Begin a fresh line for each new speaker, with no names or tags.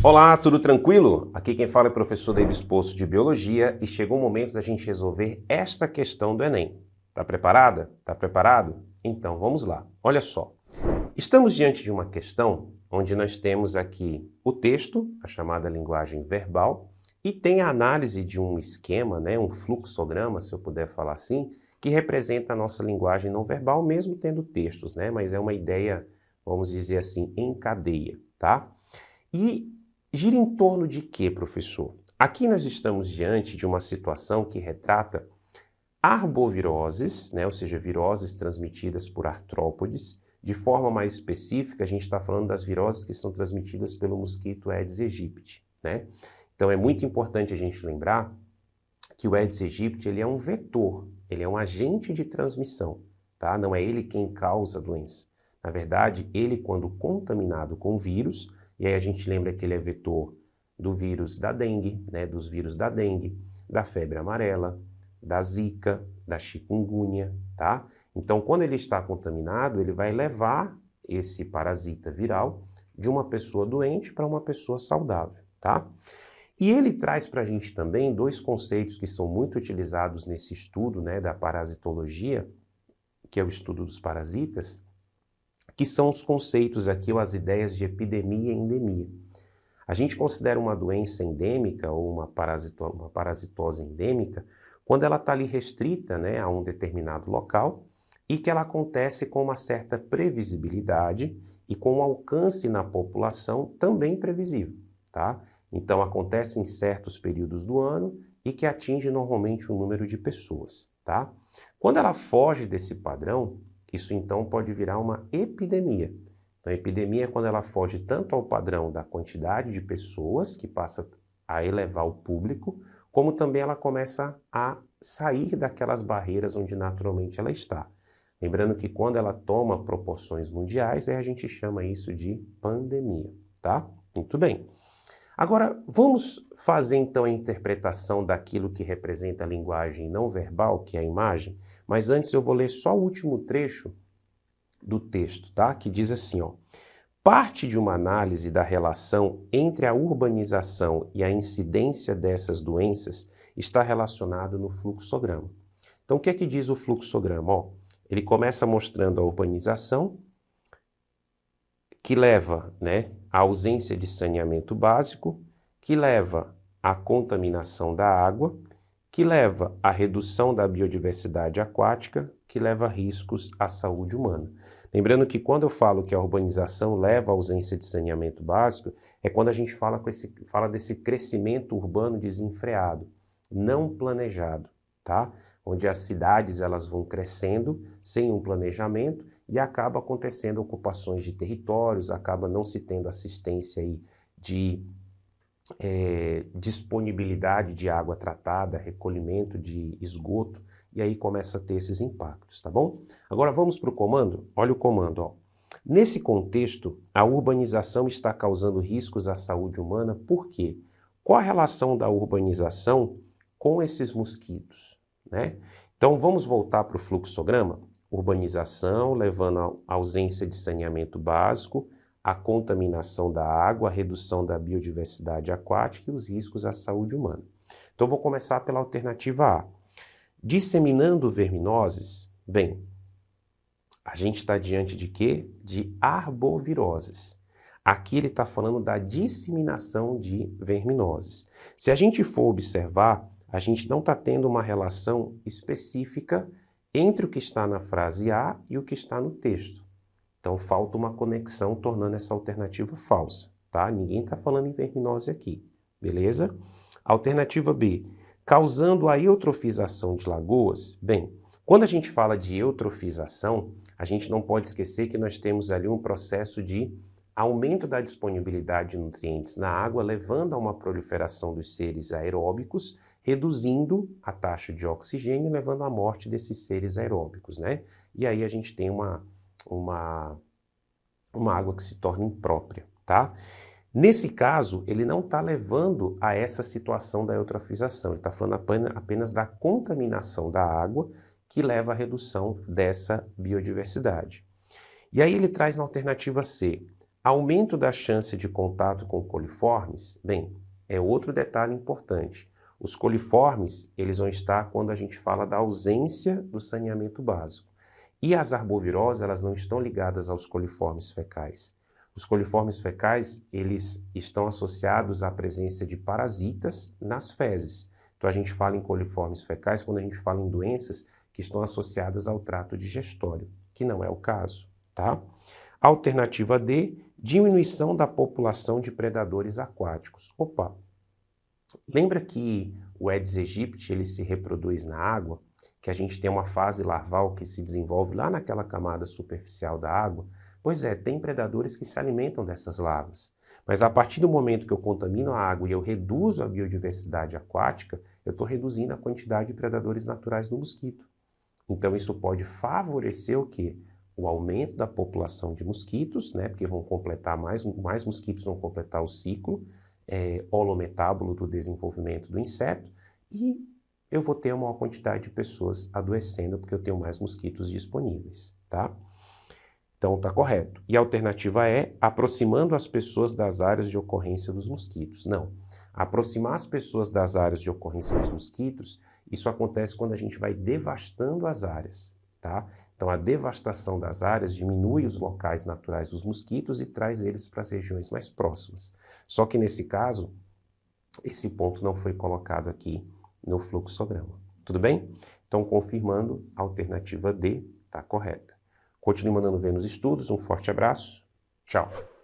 Olá, tudo tranquilo? Aqui quem fala é o professor Davis Poço de Biologia e chegou o momento da gente resolver esta questão do Enem. Tá preparada? Tá preparado? Então vamos lá. Olha só. Estamos diante de uma questão onde nós temos aqui o texto, a chamada linguagem verbal, e tem a análise de um esquema, né, um fluxograma, se eu puder falar assim, que representa a nossa linguagem não verbal, mesmo tendo textos, né? Mas é uma ideia, vamos dizer assim, em cadeia, tá? E gira em torno de quê, professor? Aqui nós estamos diante de uma situação que retrata arboviroses, né, ou seja, viroses transmitidas por artrópodes. De forma mais específica, a gente está falando das viroses que são transmitidas pelo mosquito Aedes aegypti, né? Então é muito importante a gente lembrar que o Aedes aegypti ele é um vetor, ele é um agente de transmissão, tá? Não é ele quem causa a doença. Na verdade, ele quando contaminado com vírus, e aí a gente lembra que ele é vetor do vírus da dengue, né, dos vírus da dengue, da febre amarela, da zika, da chikungunya, tá? Então, quando ele está contaminado, ele vai levar esse parasita viral de uma pessoa doente para uma pessoa saudável, tá? E ele traz para a gente também dois conceitos que são muito utilizados nesse estudo, né, da parasitologia, que é o estudo dos parasitas, que são os conceitos aqui, ou as ideias de epidemia e endemia. A gente considera uma doença endêmica ou uma parasitose endêmica quando ela está ali restrita, né, a um determinado local e que ela acontece com uma certa previsibilidade e com um alcance na população também previsível, tá? Então acontece em certos períodos do ano e que atinge normalmente um número de pessoas, tá? Quando ela foge desse padrão, isso então pode virar uma epidemia. Então, a epidemia é quando ela foge tanto ao padrão da quantidade de pessoas, que passa a elevar o público, como também ela começa a sair daquelas barreiras onde naturalmente ela está. Lembrando que quando ela toma proporções mundiais, aí a gente chama isso de pandemia, tá? Muito bem. Agora, vamos fazer então a interpretação daquilo que representa a linguagem não verbal, que é a imagem, mas antes eu vou ler só o último trecho do texto, tá? Que diz assim, ó. Parte de uma análise da relação entre a urbanização e a incidência dessas doenças está relacionado no fluxograma. Então, o que é que diz o fluxograma? Ó, ele começa mostrando a urbanização, que leva, né, à ausência de saneamento básico, que leva à contaminação da água, que leva à redução da biodiversidade aquática, que leva a riscos à saúde humana. Lembrando que quando eu falo que a urbanização leva à ausência de saneamento básico, é quando a gente fala desse crescimento urbano desenfreado, não planejado, tá? Onde as cidades elas vão crescendo sem um planejamento e acaba acontecendo ocupações de territórios, acaba não se tendo assistência aí de disponibilidade de água tratada, recolhimento de esgoto, e aí começa a ter esses impactos, tá bom? Agora vamos para o comando? Olha o comando, ó. Nesse contexto, a urbanização está causando riscos à saúde humana, por quê? Qual a relação da urbanização com esses mosquitos, né? Então vamos voltar para o fluxograma? Urbanização levando à ausência de saneamento básico, a contaminação da água, a redução da biodiversidade aquática e os riscos à saúde humana. Então, vou começar pela alternativa A. Disseminando verminoses, bem, a gente está diante de quê? De arboviroses. Aqui ele está falando da disseminação de verminoses. Se a gente for observar, a gente não está tendo uma relação específica entre o que está na frase A e o que está no texto. Então, falta uma conexão, tornando essa alternativa falsa, tá? Ninguém está falando em verminose aqui, beleza? Alternativa B, causando a eutrofização de lagoas. Bem, quando a gente fala de eutrofização, a gente não pode esquecer que nós temos ali um processo de aumento da disponibilidade de nutrientes na água, levando a uma proliferação dos seres aeróbicos, reduzindo a taxa de oxigênio, levando à morte desses seres aeróbicos, né? E aí a gente tem uma água que se torna imprópria, tá? Nesse caso, ele não está levando a essa situação da eutrofização, ele está falando apenas da contaminação da água que leva à redução dessa biodiversidade. E aí ele traz na alternativa C, Aumento da chance de contato com coliformes? Bem, é outro detalhe importante. Os coliformes, eles vão estar quando a gente fala da ausência do saneamento básico. E as arboviroses, elas não estão ligadas aos coliformes fecais. Os coliformes fecais, eles estão associados à presença de parasitas nas fezes. Então a gente fala em coliformes fecais quando a gente fala em doenças que estão associadas ao trato digestório, que não é o caso, tá? Alternativa D, diminuição da população de predadores aquáticos. Opa, lembra que o Aedes aegypti ele se reproduz na água, que a gente tem uma fase larval que se desenvolve lá naquela camada superficial da água? Pois é, tem predadores que se alimentam dessas larvas. Mas a partir do momento que eu contamino a água e eu reduzo a biodiversidade aquática, eu estou reduzindo a quantidade de predadores naturais do mosquito. Então isso pode favorecer o quê? O aumento da população de mosquitos, né? Porque vão completar mais mosquitos vão completar o ciclo holometábulo do desenvolvimento do inseto e eu vou ter uma maior quantidade de pessoas adoecendo porque eu tenho mais mosquitos disponíveis, tá? Então está correto. E a alternativa é aproximando as pessoas das áreas de ocorrência dos mosquitos. Não. Aproximar as pessoas das áreas de ocorrência dos mosquitos, isso acontece quando a gente vai devastando as áreas, tá? Então a devastação das áreas diminui os locais naturais dos mosquitos e traz eles para as regiões mais próximas. Só que nesse caso, esse ponto não foi colocado aqui no fluxograma. Tudo bem? Então confirmando, a alternativa D está correta. Continue mandando ver nos estudos, um forte abraço, tchau!